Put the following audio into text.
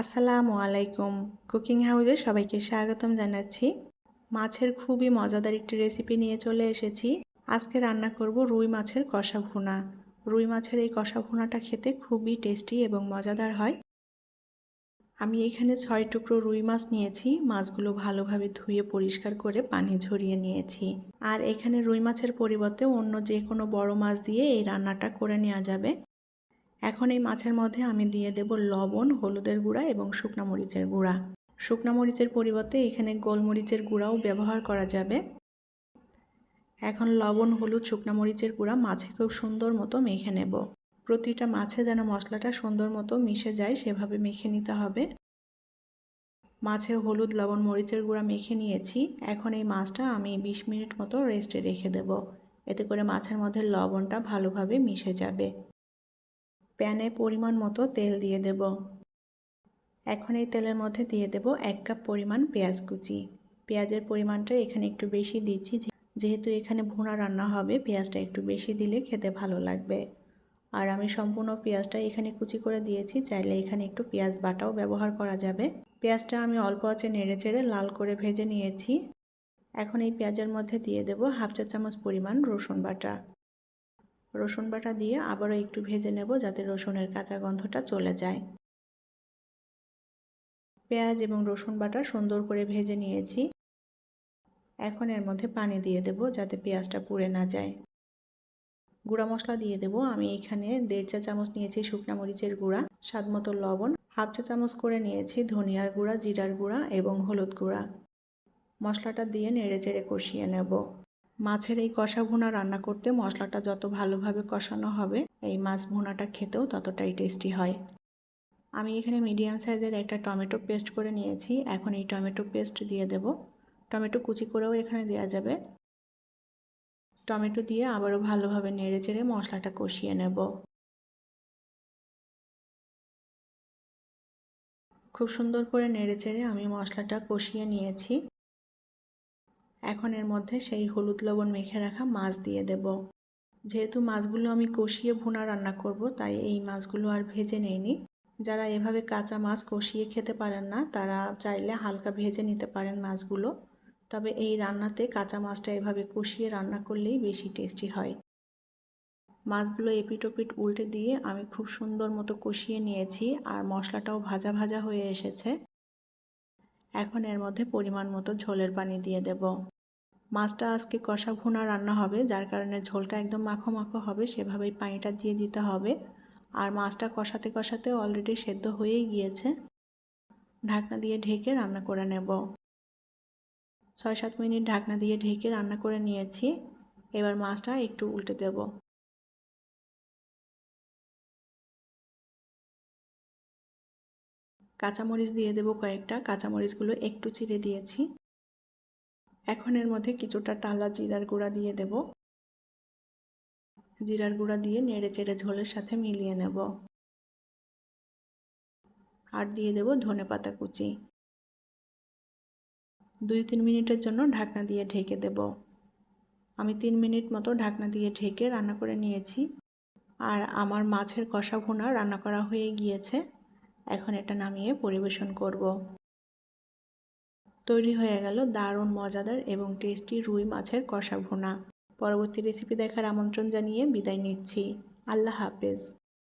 আসসালামু আলাইকুম। কুকিং হাউসে সবাইকে স্বাগতম জানাচ্ছি। মাছের খুবই মজাদার একটি রেসিপি নিয়ে চলে এসেছি। আজকে রান্না করব রুই মাছের কষা ভুনা। রুই মাছের এই কষা ভুনাটা খেতে খুবই টেস্টি এবং মজাদার হয়। আমি এখানে 6 টুকরো রুই মাছ নিয়েছি। মাছগুলো ভালোভাবে ধুয়ে পরিষ্কার করে পানি ঝরিয়ে নিয়েছি। আর এখানে রুই মাছের পরিবর্তে অন্য যে কোনো বড় মাছ দিয়ে এই রান্নাটা করে নেওয়া যাবে। এখন এই মাছের মধ্যে আমি দিয়ে দেব লবণ, হলুদের গুঁড়া এবং শুকনো মরিচের গুঁড়া। শুকনো মরিচের পরিবর্তে এখানে গোলমরিচের গুঁড়াও ব্যবহার করা যাবে। এখন লবণ, হলুদ, শুকনো মরিচের গুঁড়া মাছে খুব সুন্দর মতো মেখে নেব। প্রতিটা মাছে যেন মশলাটা সুন্দর মতো মিশে যায় সেভাবে মেখে নিতে হবে। মাছে হলুদ, লবণ, মরিচের গুঁড়া মেখে নিয়েছি। এখন এই মাছটা আমি 20 মিনিট মতো রেস্টে রেখে দেব। এতে করে মাছের মধ্যে লবণটা ভালোভাবে মিশে যাবে। প্যানে পরিমাণ মতো তেল দিয়ে দেব। এখন এই তেলের মধ্যে দিয়ে দেব 1 কাপ পরিমাণ পেঁয়াজ কুচি। পেঁয়াজের পরিমাণটা এখানে একটু বেশি দিচ্ছি, যেহেতু এখানে ভুনা রান্না হবে পেঁয়াজটা একটু বেশি দিলে খেতে ভালো লাগবে। আর আমি সম্পূর্ণ পেঁয়াজটা এখানে কুচি করে দিয়েছি, চাইলে এখানে একটু পেঁয়াজ বাটাও ব্যবহার করা যাবে। পেঁয়াজটা আমি অল্প আঁচে নেড়েচেড়ে লাল করে ভেজে নিয়েছি। এখন এই পেঁয়াজের মধ্যে দিয়ে দেব 1/2 চা চামচ পরিমাণ রসুন বাটা। রসুন বাটা দিয়ে আবারও একটু ভেজে নেব যাতে রসুনের কাঁচা গন্ধটা চলে যায়। পেঁয়াজ এবং রসুন বাটা সুন্দর করে ভেজে নিয়েছি। এখন এর মধ্যে পানি দিয়ে দেব যাতে পেঁয়াজটা পুড়ে না যায়। গুঁড়া মশলা দিয়ে দেব। আমি এখানে 1.5 চা চামচ নিয়েছি শুকনো মরিচের গুঁড়া, স্বাদমতো লবণ, 1/2 চা চামচ করে নিয়েছি ধনিয়ার গুঁড়া, জিরার গুঁড়া এবং হলুদ গুঁড়া। মশলাটা দিয়ে নেড়েচেড়ে কষিয়ে নেব। মাছের এই কষা ভুনা রান্না করতে মশলাটা যত ভালোভাবে কষানো হবে এই মাছ ভুনাটা খেতেও ততটাই টেস্টি হয়। আমি এখানে মিডিয়াম সাইজের একটা টমেটো পেস্ট করে নিয়েছি। এখন এই টমেটো পেস্ট দিয়ে দেব। টমেটো কুচি করেও এখানে দেওয়া যাবে। টমেটো দিয়ে আবারও ভালোভাবে নেড়েচেড়ে মশলাটা কষিয়ে নেব। খুব সুন্দর করে নেড়েচেড়ে আমি মশলাটা কষিয়ে নিয়েছি। এখন এর মধ্যে সেই হলুদ লবণ মেখে রাখা মাছ দিয়ে দেব। যেহেতু মাছগুলো আমি কষিয়ে ভুনা রান্না করব, তাই এই মাছগুলো আর ভেজে নেইনি। যারা এভাবে কাঁচা মাছ কষিয়ে খেতে পারেন না তারা চাইলে হালকা ভেজে নিতে পারেন মাছগুলো। তবে এই রান্নাতে কাঁচা মাছটা এভাবে কষিয়ে রান্না করলেই বেশি টেস্টি হয়। মাছগুলো এপিট ওপিট উল্টে দিয়ে আমি খুব সুন্দর মতো কষিয়ে নিয়েছি আর মশলাটাও ভাজা ভাজা হয়ে এসেছে। এখন এর মধ্যে পরিমাণ মতো ঝোলের পানি দিয়ে দেব। মাছটা আজকে কষা ভুনা রান্না হবে, যার কারণে ঝোলটা একদম মাখো মাখো হবে, সেভাবেই পানিটা দিয়ে দিতে হবে। আর মাছটা কষাতে কষাতে অলরেডি সেদ্ধ হয়েই গিয়েছে। ঢাকনা দিয়ে ঢেকে রান্না করে নেব। 6-7 মিনিট ঢাকনা দিয়ে ঢেকে রান্না করে নিয়েছি। এবার মাছটা একটু উল্টে দেব। কাঁচামরিচ দিয়ে দেব কয়েকটা। কাঁচামরিচগুলো একটু চিড়ে দিয়েছি। এখন এর মধ্যে কিছুটা টালা জিরার গুঁড়া দিয়ে দেব। জিরার গুঁড়া দিয়ে নেড়েচেড়ে ঝোলের সাথে মিলিয়ে নেব। আর দিয়ে দেব ধনেপাতা কুচি। 2-3 মিনিটের জন্য ঢাকনা দিয়ে ঢেকে দেব। আমি 3 মিনিট মতো ঢাকনা দিয়ে ঢেকে রান্না করে নিয়েছি। আর আমার মাছের কষা ভুনা রান্না করা হয়ে গিয়েছে। এখন এটা নামিয়ে পরিবেশন করব। তৈরি হয়ে গেল দারুণ মজাদার এবং টেস্টি রুই মাছের কষা ভুনা। পরবর্তী রেসিপি দেখার আমন্ত্রণ জানিয়ে বিদায় নিচ্ছি। আল্লাহ হাফেজ।